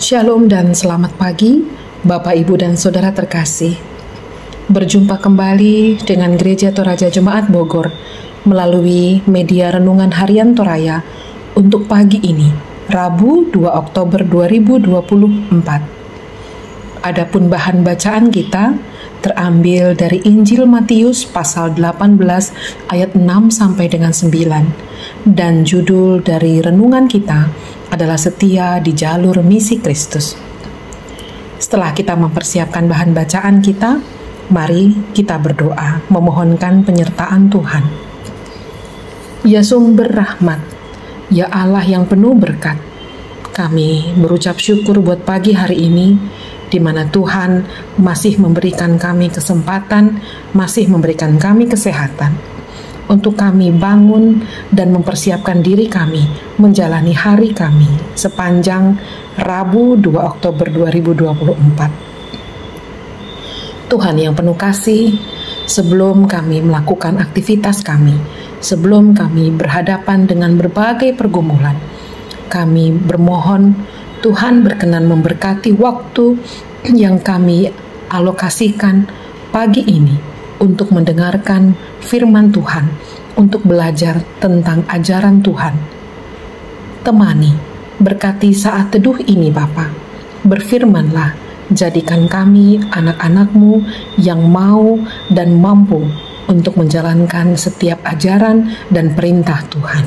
Shalom dan selamat pagi, Bapak, Ibu, dan Saudara terkasih. Berjumpa kembali dengan Gereja Toraja Jemaat Bogor melalui media Renungan Harian Toraya untuk pagi ini, Rabu 2 Oktober 2024. Adapun bahan bacaan kita terambil dari Injil Matius pasal 18 ayat 6 sampai dengan 9, dan judul dari renungan kita adalah setia di jalur misi Kristus. Setelah kita mempersiapkan bahan bacaan kita, mari kita berdoa memohonkan penyertaan Tuhan. Ya sumber rahmat, ya Allah yang penuh berkat, kami berucap syukur buat pagi hari ini, di mana Tuhan masih memberikan kami kesempatan, masih memberikan kami kesehatan, untuk kami bangun dan mempersiapkan diri kami menjalani hari kami sepanjang Rabu 2 Oktober 2024. Tuhan yang penuh kasih, sebelum kami melakukan aktivitas kami, sebelum kami berhadapan dengan berbagai pergumulan, kami bermohon Tuhan berkenan memberkati waktu yang kami alokasikan pagi ini untuk mendengarkan firman Tuhan, untuk belajar tentang ajaran Tuhan. Temani, berkati saat teduh ini Bapa. Berfirmanlah, jadikan kami anak-anak-Mu yang mau dan mampu untuk menjalankan setiap ajaran dan perintah Tuhan.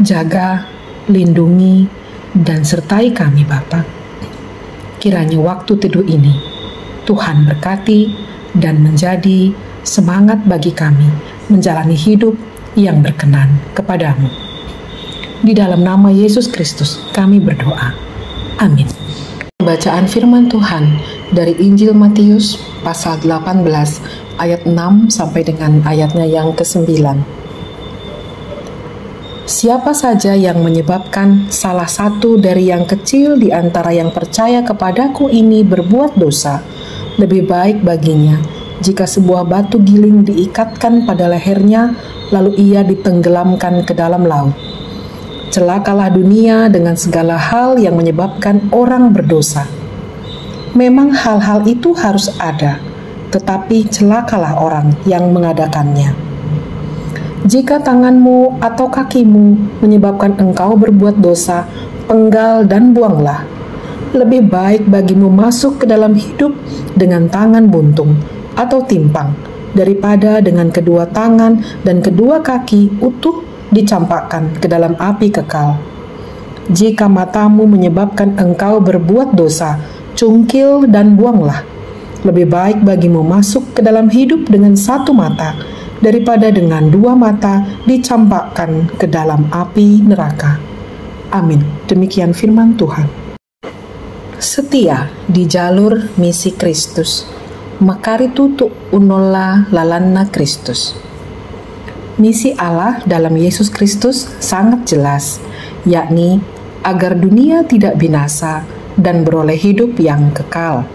Jaga, lindungi, dan sertai kami Bapa. Kiranya waktu teduh ini Tuhan berkati dan menjadi semangat bagi kami menjalani hidup yang berkenan kepadamu. Di dalam nama Yesus Kristus kami berdoa. Amin. Bacaan firman Tuhan dari Injil Matius pasal 18 ayat 6 sampai dengan ayatnya yang ke-9. Siapa saja yang menyebabkan salah satu dari yang kecil di antara yang percaya kepadaku ini berbuat dosa, lebih baik baginya jika sebuah batu giling diikatkan pada lehernya, lalu ia ditenggelamkan ke dalam laut. Celakalah dunia dengan segala hal yang menyebabkan orang berdosa. Memang hal-hal itu harus ada, tetapi celakalah orang yang mengadakannya. Jika tanganmu atau kakimu menyebabkan engkau berbuat dosa, penggal dan buanglah. Lebih baik bagimu masuk ke dalam hidup dengan tangan buntung atau timpang, daripada dengan kedua tangan dan kedua kaki utuh dicampakkan ke dalam api kekal. Jika matamu menyebabkan engkau berbuat dosa, cungkil dan buanglah. Lebih baik bagimu masuk ke dalam hidup dengan satu mata, daripada dengan dua mata dicampakkan ke dalam api neraka. Amin. Demikian firman Tuhan. Setia di jalur misi Kristus, makari tutuk unolla lalanna Kristus. Misi Allah dalam Yesus Kristus sangat jelas, yakni agar dunia tidak binasa dan beroleh hidup yang kekal.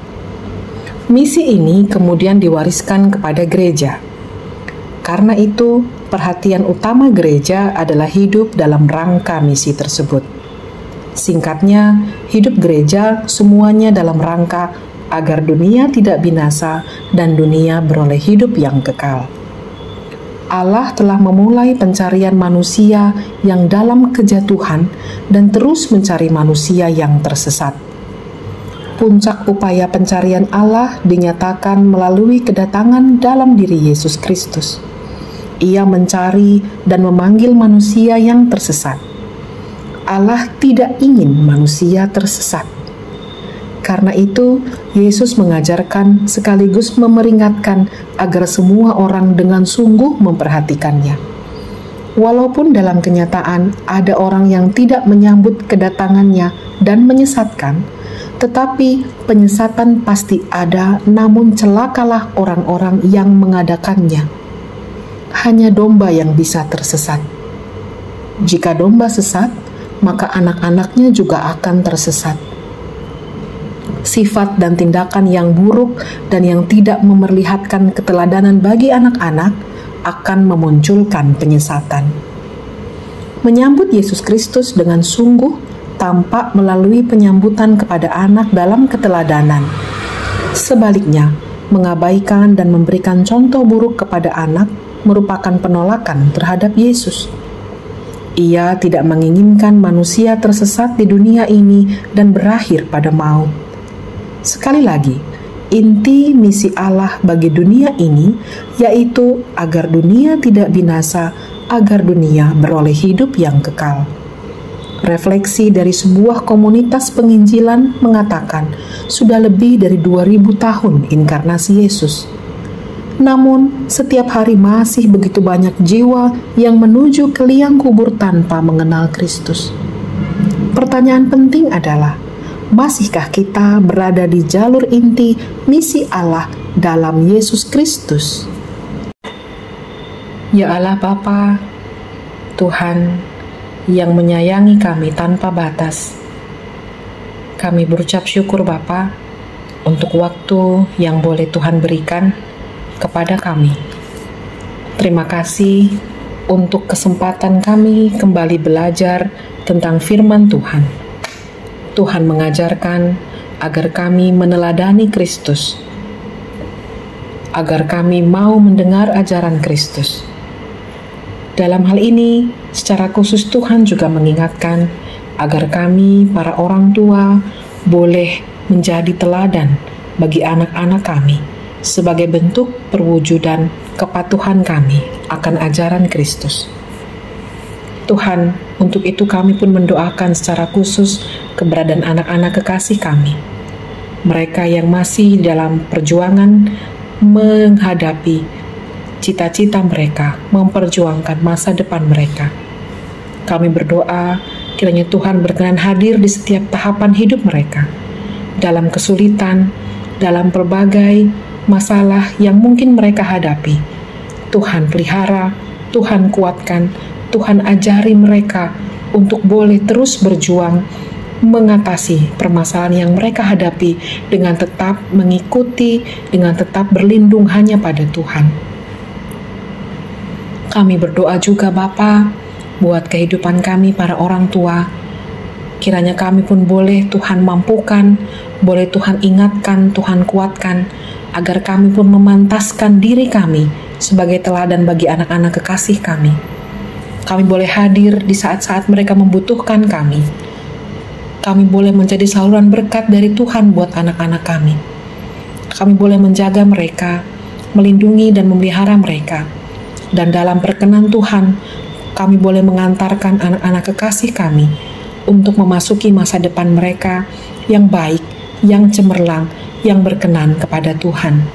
Misi ini kemudian diwariskan kepada gereja. Karena itu, perhatian utama gereja adalah hidup dalam rangka misi tersebut. Singkatnya, hidup gereja semuanya dalam rangka agar dunia tidak binasa dan dunia beroleh hidup yang kekal. Allah telah memulai pencarian manusia yang dalam kejatuhan dan terus mencari manusia yang tersesat. Puncak upaya pencarian Allah dinyatakan melalui kedatangan dalam diri Yesus Kristus. Ia mencari dan memanggil manusia yang tersesat. Allah tidak ingin manusia tersesat. Karena itu, Yesus mengajarkan sekaligus memperingatkan agar semua orang dengan sungguh memperhatikannya. Walaupun dalam kenyataan ada orang yang tidak menyambut kedatangannya dan menyesatkan, tetapi penyesatan pasti ada, namun celakalah orang-orang yang mengadakannya. Hanya domba yang bisa tersesat. Jika domba sesat, maka anak-anaknya juga akan tersesat. Sifat dan tindakan yang buruk dan yang tidak memperlihatkan keteladanan bagi anak-anak akan memunculkan penyesatan. Menyambut Yesus Kristus dengan sungguh tampak melalui penyambutan kepada anak dalam keteladanan. Sebaliknya, mengabaikan dan memberikan contoh buruk kepada anak merupakan penolakan terhadap Yesus. Ia tidak menginginkan manusia tersesat di dunia ini dan berakhir pada maut. Sekali lagi, inti misi Allah bagi dunia ini yaitu agar dunia tidak binasa, agar dunia beroleh hidup yang kekal. Refleksi dari sebuah komunitas penginjilan mengatakan sudah lebih dari 2000 tahun inkarnasi Yesus. Namun, setiap hari masih begitu banyak jiwa yang menuju ke liang kubur tanpa mengenal Kristus. Pertanyaan penting adalah, masihkah kita berada di jalur inti misi Allah dalam Yesus Kristus? Ya Allah Bapa, Tuhan yang menyayangi kami tanpa batas, kami berucap syukur Bapa untuk waktu yang boleh Tuhan berikan kepada kami. Terima kasih untuk kesempatan kami kembali belajar tentang firman Tuhan. Tuhan mengajarkan agar kami meneladani Kristus, agar kami mau mendengar ajaran Kristus. Dalam hal ini, secara khusus Tuhan juga mengingatkan agar kami, para orang tua, boleh menjadi teladan bagi anak-anak kami sebagai bentuk perwujudan kepatuhan kami akan ajaran Kristus. Tuhan, untuk itu kami pun mendoakan secara khusus keberadaan anak-anak kekasih kami, mereka yang masih dalam perjuangan menghadapi cita-cita mereka, memperjuangkan masa depan mereka. Kami berdoa kiranya Tuhan berkenan hadir di setiap tahapan hidup mereka, dalam kesulitan, dalam berbagai masalah yang mungkin mereka hadapi. Tuhan pelihara, Tuhan kuatkan, Tuhan ajari mereka untuk boleh terus berjuang mengatasi permasalahan yang mereka hadapi dengan tetap mengikuti, dengan tetap berlindung hanya pada Tuhan. Kami berdoa juga Bapa buat kehidupan kami para orang tua. Kiranya kami pun boleh Tuhan mampukan, boleh Tuhan ingatkan, Tuhan kuatkan, agar kami pun memantaskan diri kami sebagai teladan bagi anak-anak kekasih kami. Kami boleh hadir di saat-saat mereka membutuhkan kami. Kami boleh menjadi saluran berkat dari Tuhan buat anak-anak kami. Kami boleh menjaga mereka, melindungi dan memelihara mereka. Dan dalam perkenan Tuhan, kami boleh mengantarkan anak-anak kekasih kami untuk memasuki masa depan mereka yang baik, yang cemerlang, yang berkenan kepada Tuhan.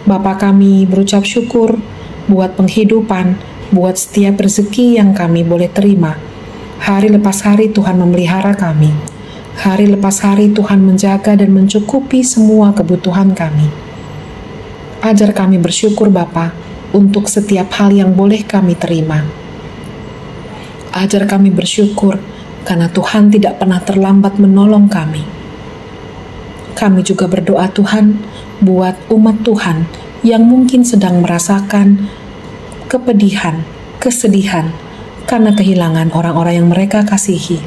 Bapa kami berucap syukur buat penghidupan, buat setiap rezeki yang kami boleh terima. Hari lepas hari Tuhan memelihara kami. Hari lepas hari Tuhan menjaga dan mencukupi semua kebutuhan kami. Ajar kami bersyukur Bapa untuk setiap hal yang boleh kami terima. Ajar kami bersyukur karena Tuhan tidak pernah terlambat menolong kami. Kami juga berdoa Tuhan buat umat Tuhan yang mungkin sedang merasakan kepedihan, kesedihan karena kehilangan orang-orang yang mereka kasihi.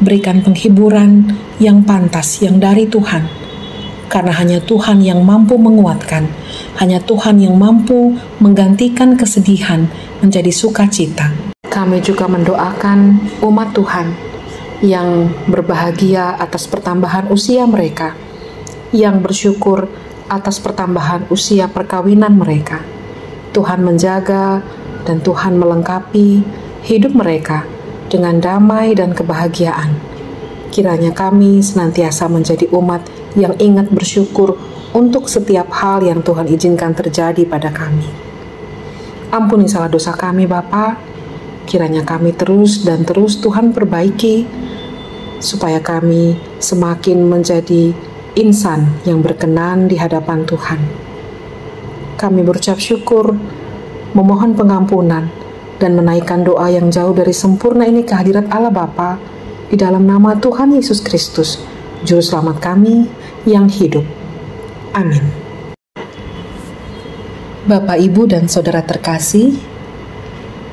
Berikan penghiburan yang pantas yang dari Tuhan, karena hanya Tuhan yang mampu menguatkan, hanya Tuhan yang mampu menggantikan kesedihan menjadi sukacita. Kami juga mendoakan umat Tuhan yang berbahagia atas pertambahan usia mereka, yang bersyukur atas pertambahan usia perkawinan mereka. Tuhan menjaga dan Tuhan melengkapi hidup mereka dengan damai dan kebahagiaan. Kiranya kami senantiasa menjadi umat yang ingat bersyukur untuk setiap hal yang Tuhan izinkan terjadi pada kami. Ampuni salah dosa kami Bapa, kiranya kami terus dan terus Tuhan perbaiki, supaya kami semakin menjadi insan yang berkenan di hadapan Tuhan. Kami berucap syukur, memohon pengampunan, dan menaikkan doa yang jauh dari sempurna ini ke hadirat Allah Bapa, di dalam nama Tuhan Yesus Kristus, Juru Selamat kami yang hidup. Amin. Bapak, Ibu, dan Saudara terkasih,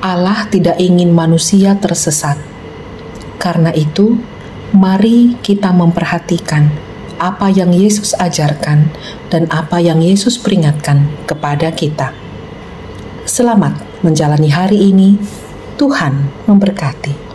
Allah tidak ingin manusia tersesat. Karena itu, mari kita memperhatikan apa yang Yesus ajarkan dan apa yang Yesus peringatkan kepada kita. Selamat menjalani hari ini. Tuhan memberkati.